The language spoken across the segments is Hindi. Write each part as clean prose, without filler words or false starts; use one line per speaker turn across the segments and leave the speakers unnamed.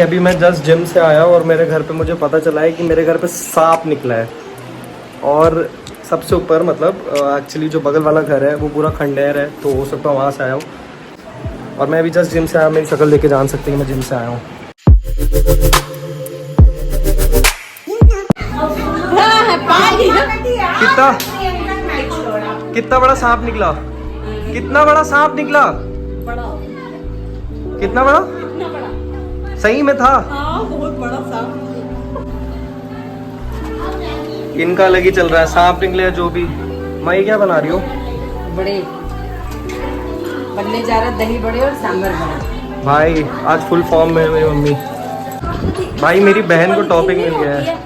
अभी मैं जस्ट जिम से आया और मेरे घर पे मुझे पता चला है कि मेरे घर पे सांप निकला है। और सबसे ऊपर मतलब एक्चुअली जो बगल वाला घर है वो पूरा खंडेर है, तो हो सकता है वहाँ से आया हूँ। और मैं अभी जस्ट जिम से आया, मेरी शक्ल देख के जान सकते हैं कि मैं जिम से आया हूँ। कितना बड़ा सांप निकला, कितना बड़ा सांप निकला, कितना बड़ा, सही में था।
बहुत बड़ा सांप।
इनका अलग ही चल रहा है, सांप निकले जो भी। मैं क्या बना रही हो?
बड़े बनने जा रहा, दही बड़े और सांभर बड़ा।
भाई आज फुल फॉर्म में है मेरी मम्मी। भाई मेरी बहन को टॉपिक मिल गया है,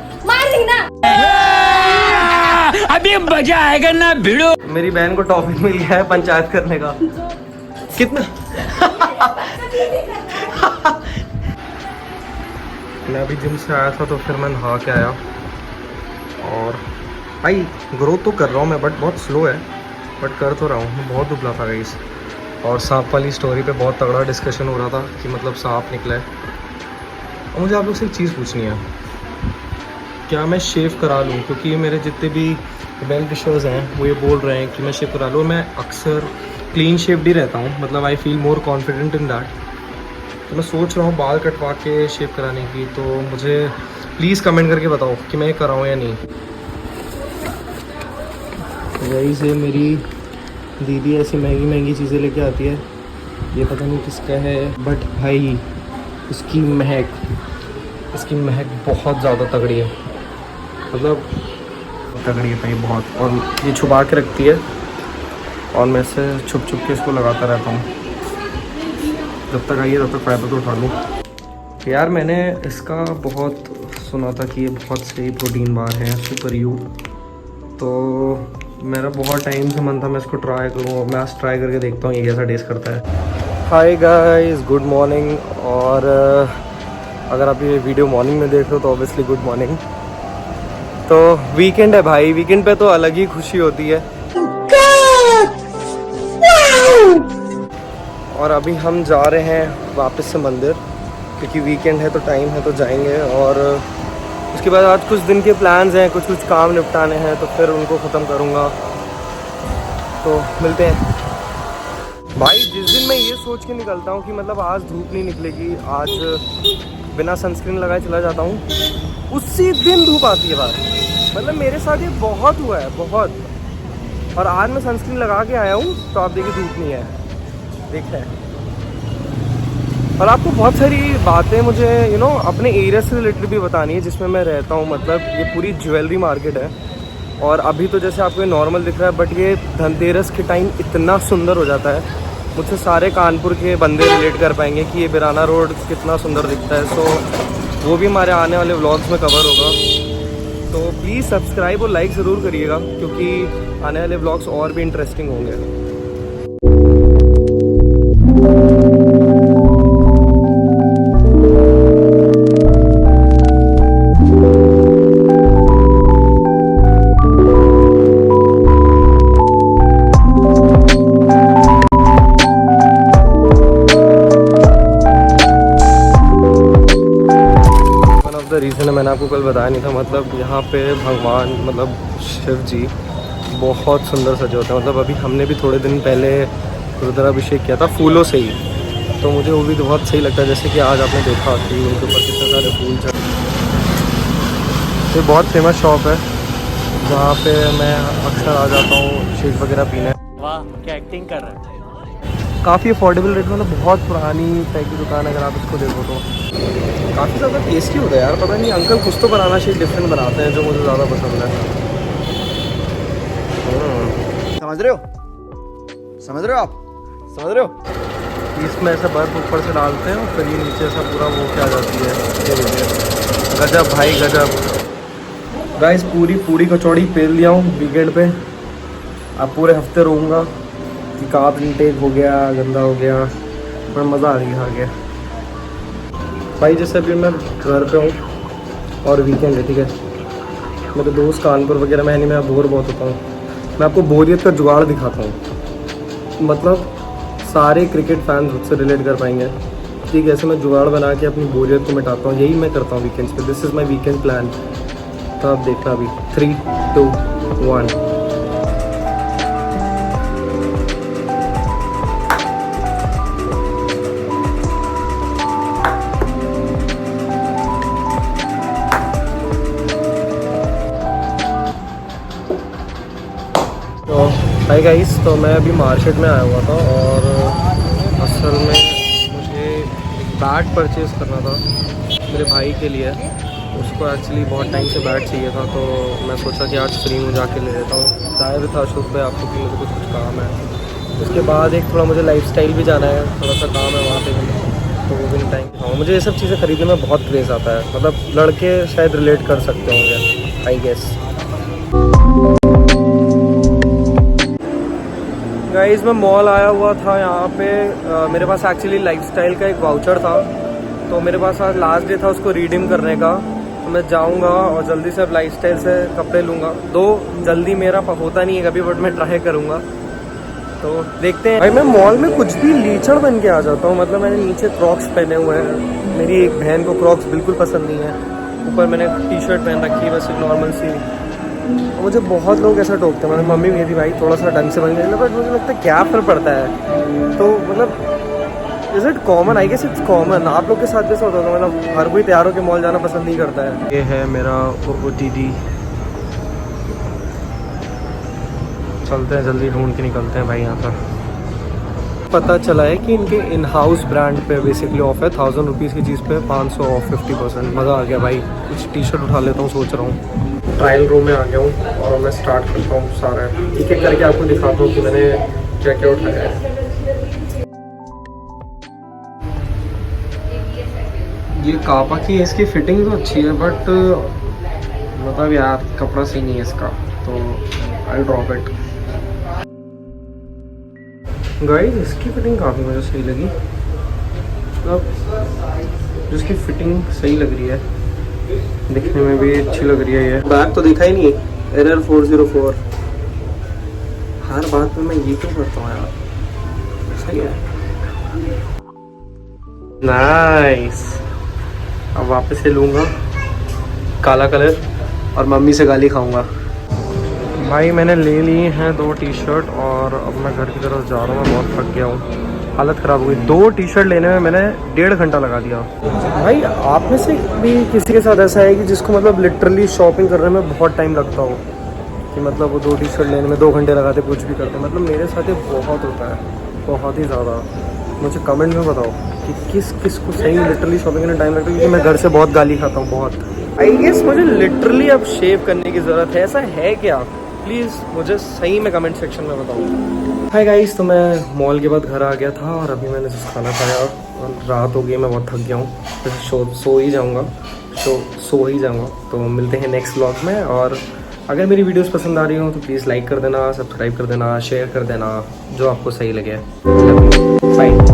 अभी मजा आएगा ना भिड़ो।
मेरी बहन को टॉपिक मिल गया है पंचायत करने का। कितना मैं अभी जिम से आया था तो फिर मैं नहा के आया। और भाई ग्रोथ तो कर रहा हूँ मैं, बट बहुत स्लो है, बट कर तो रहा हूँ। मैं बहुत दुबला था गाइस। और सांप वाली स्टोरी पे बहुत तगड़ा डिस्कशन हो रहा था कि मतलब सांप निकला है। और मुझे आप लोग से एक चीज़ पूछनी है, क्या मैं शेव करा लूँ? क्योंकि मेरे जितने भी वेल विशर्स हैं वो ये बोल रहे हैं कि मैं शेव करा लूँ। मैं अक्सर क्लीन शेव्ड ही रहता हूँ, मतलब I feel more confident in that. तो मैं सोच रहा हूँ बाल कटवा के शेव कराने की। तो मुझे प्लीज़ कमेंट करके बताओ कि मैं ये कराऊँ या नहीं। वही से मेरी दीदी ऐसी महंगी महंगी चीज़ें लेके आती है, ये पता नहीं किसका है, बट भाई इसकी महक बहुत ज़्यादा तगड़ी है, मतलब तगड़ी है भाई बहुत। और ये छुपा के रखती है और मैं से छुप छुप के इसको लगाता रहता हूँ। जब तक आइए तब तक फ़ायदा तो उठा लूँ। यार मैंने इसका बहुत सुना था कि ये बहुत सही प्रोटीन बार है, सुपर यू। तो मेरा बहुत टाइम से मन था मैं इसको ट्राई करूँ। मैं आज ट्राई करके देखता हूँ ये कैसा टेस्ट करता है। Hi guys, good morning. और अगर आप ये वीडियो मॉर्निंग में देख रहे हो तो ऑब्वियसली गुड मॉर्निंग। तो वीकेंड है भाई, वीकेंड पे तो अलग ही खुशी होती है। और अभी हम जा रहे हैं वापस से मंदिर, क्योंकि वीकेंड है तो टाइम है तो जाएंगे। और उसके बाद आज कुछ दिन के प्लान्स हैं, कुछ काम निपटाने हैं, तो फिर उनको ख़त्म करूँगा। तो मिलते हैं भाई। जिस दिन मैं ये सोच के निकलता हूँ कि मतलब आज धूप नहीं निकलेगी, आज बिना सनस्क्रीन लगाए चला जाता हूँ, उसी दिन धूप आती है बाहर। मतलब मेरे साथ ये बहुत हुआ है, बहुत। और आज मैं सनस्क्रीन लगा के आया हूँ तो आप देखिए धूप नहीं है, देख रहे हैं। और आपको बहुत सारी बातें मुझे अपने एरिया से रिलेटेड भी बतानी है जिसमें मैं रहता हूँ। मतलब ये पूरी ज्वेलरी मार्केट है और अभी तो जैसे आपको ये नॉर्मल दिख रहा है, बट ये धनतेरस के टाइम इतना सुंदर हो जाता है। मुझसे सारे कानपुर के बंदे रिलेट कर पाएंगे कि ये बिराना रोड कितना सुंदर दिखता है। सो वो भी हमारे आने वाले व्लॉग्स में कवर होगा। तो प्लीज़ सब्सक्राइब और लाइक ज़रूर करिएगा, क्योंकि आने वाले व्लॉग्स और भी इंटरेस्टिंग होंगे। रीज़न है, मैंने आपको कल बताया नहीं था, मतलब यहाँ पे भगवान मतलब शिव जी बहुत सुंदर सजे होते हैं। मतलब अभी हमने भी थोड़े दिन पहले रुद्राभिषेक किया था फूलों से ही, तो मुझे वो भी तो बहुत सही लगता है। जैसे कि आज आपने देखा कि उनके ऊपर कितने सारे फूल चढ़े। ये बहुत फेमस शॉप है जहाँ पे मैं अक्सर आ जाता हूँ शेक वगैरह पीने।
वाह क्या एक्टिंग कर रहा है।
काफ़ी अफोर्डेबल रेट, मतलब बहुत पुरानी टाइप की दुकान। अगर आप इसको देखो तो काफ़ी ज़्यादा टेस्टी होता है यार। पता नहीं अंकल कुछ तो बनाना चाहिए, डिफरेंट बनाते हैं जो मुझे ज़्यादा पसंद है।
समझ रहे हो आप समझ रहे हो?
इसमें ऐसा बर्फ ऊपर से डालते हैं और फिर ये नीचे ऐसा पूरा वो क्या जाती है। ये देखिए गजब भाई गजब। गाइस पूरी कचौड़ी पेल लिया हूँ वीकेंड पे। अब पूरे हफ्ते रहूँगा कि कार्ब इनटेक हो गया, गंदा हो गया, पर मज़ा आ गया खा के भाई। जैसे अभी मैं घर पे हूँ और वीकेंड है, ठीक है। मेरे दोस्त कानपुर वगैरह में है नहीं, मैं बोर बहुत होता हूँ। मैं आपको बोरियत का जुगाड़ दिखाता हूँ। मतलब सारे क्रिकेट फैंस उससे रिलेट कर पाएंगे। देखती है कैसे मैं जुगाड़ बना के अपनी बोरियत को मिटाता हूँ। यही मैं करता हूँ वीकेंड्स पे। This is my weekend plan. तो आप देखना अभी 3, 2, 1। तो हाय गाइस, तो मैं अभी मार्केट में आया हुआ था और असल में मुझे एक बैट परचेज़ करना था मेरे भाई के लिए। उसको एक्चुअली बहुत टाइम से बैट चाहिए था, तो मैं सोचा कि आज फ्री में जाके ले लेता हूँ। चाहे भी था अशोक भाई आपको कि मुझे कुछ काम है। उसके बाद एक थोड़ा मुझे लाइफस्टाइल भी जाना है, थोड़ा सा काम है वहाँ पे भी, तो वो भी टाइम हाँ मुझे ये सब चीज़ें खरीदने में बहुत क्रेज़ आता है। मतलब लड़के शायद रिलेट कर सकते होंगे, आई गेस। गाइस मैं मॉल आया हुआ था यहाँ पे। मेरे पास एक्चुअली लाइफस्टाइल का एक वाउचर था, तो मेरे पास आज लास्ट डे था उसको रिडीम करने का। तो मैं जाऊँगा और जल्दी से अब लाइफस्टाइल से कपड़े लूँगा। दो जल्दी मेरा होता नहीं है कभी, बट मैं ट्राई करूँगा। तो देखते हैं। भाई मैं मॉल में कुछ भी लीचड़ बन के आ जाता हूँ। मतलब मैंने नीचे क्रॉक्स पहने हुए हैं। मेरी एक बहन को क्रॉक्स बिल्कुल पसंद नहीं है। ऊपर मैंने टी-शर्ट पहन रखी है बस एक नॉर्मल सी। मुझे बहुत लोग ऐसा टोकते हैं। मतलब मम्मी भी कहती भाई थोड़ा सा ढंग से बन गया, बट मुझे लगता है क्या फर्क पड़ता है। तो मतलब is it common? I guess it's common. आप लोग के साथ कैसा होता है? मतलब हर कोई तैयार होकर मॉल जाना पसंद नहीं करता है। ये है मेरा OOTD। चलते हैं, जल्दी ढूंढ के निकलते हैं भाई यहाँ पर। पता चला है कि इनके इन हाउस ब्रांड पे बेसिकली ऑफ है। 1000 रुपीज़ की चीज़ पे 500 ऑफ, 50%। मज़ा आ गया भाई। कुछ टी-शर्ट उठा लेता हूँ सोच रहा हूँ। ट्रायल रूम में आ गया हूँ और मैं स्टार्ट करता हूँ सारा एक एक करके आपको दिखाता हूँ कि मैंने क्या क्या उठाया है। ये कापा की है, इसकी फिटिंग तो अच्छी है, बट मतलब यार कपड़ा सही नहीं है इसका, तो आई ड्रॉप इट। गाइस इसकी फिटिंग काफ़ी मुझे सही लगी। मतलब जिसकी फिटिंग सही लग रही है, दिखने में भी अच्छी लग रही है। ये बैग तो दिखा ही नहीं, एरर 404। हर बात में मैं ये क्यों करता हूँ यार? सही है, नाइस। अब वापस से लूँगा काला कलर और मम्मी से गाली खाऊंगा। भाई मैंने ले ली हैं 2 टी-शर्ट और अब मैं घर की तरफ जा रहा हूँ। मैं बहुत थक गया हूँ, हालत ख़राब हो गई। 2 टी-शर्ट लेने में मैंने 1.5 घंटा लगा दिया। भाई आप में से भी किसी के साथ ऐसा है कि जिसको मतलब लिटरली शॉपिंग करने में बहुत टाइम लगता हो, कि मतलब वो 2 टी-शर्ट लेने में 2 घंटे लगाते कुछ भी करते? मतलब मेरे साथ ये बहुत होता है, बहुत ही ज़्यादा। मुझे कमेंट में बताओ कि किस को सही लिटरली शॉपिंग करने टाइम लगता है, क्योंकि मैं घर से बहुत गाली खाता हूँ, बहुत। आई गेस मुझे लिटरली अब शेव करने की ज़रूरत है। ऐसा है क्या? प्लीज़ मुझे सही में कमेंट सेक्शन में बताओ। हाय गाइस, तो मैं मॉल के बाद घर आ गया था और अभी मैंने जिस खाना खाया और रात हो गई, मैं बहुत थक गया हूँ। तो सो ही जाऊँगा, सो ही जाऊँगा। तो मिलते हैं नेक्स्ट व्लॉग में। और अगर मेरी वीडियोस पसंद आ रही हो तो प्लीज़ लाइक कर देना, सब्सक्राइब कर देना, शेयर कर देना, जो आपको सही लगे। बाय।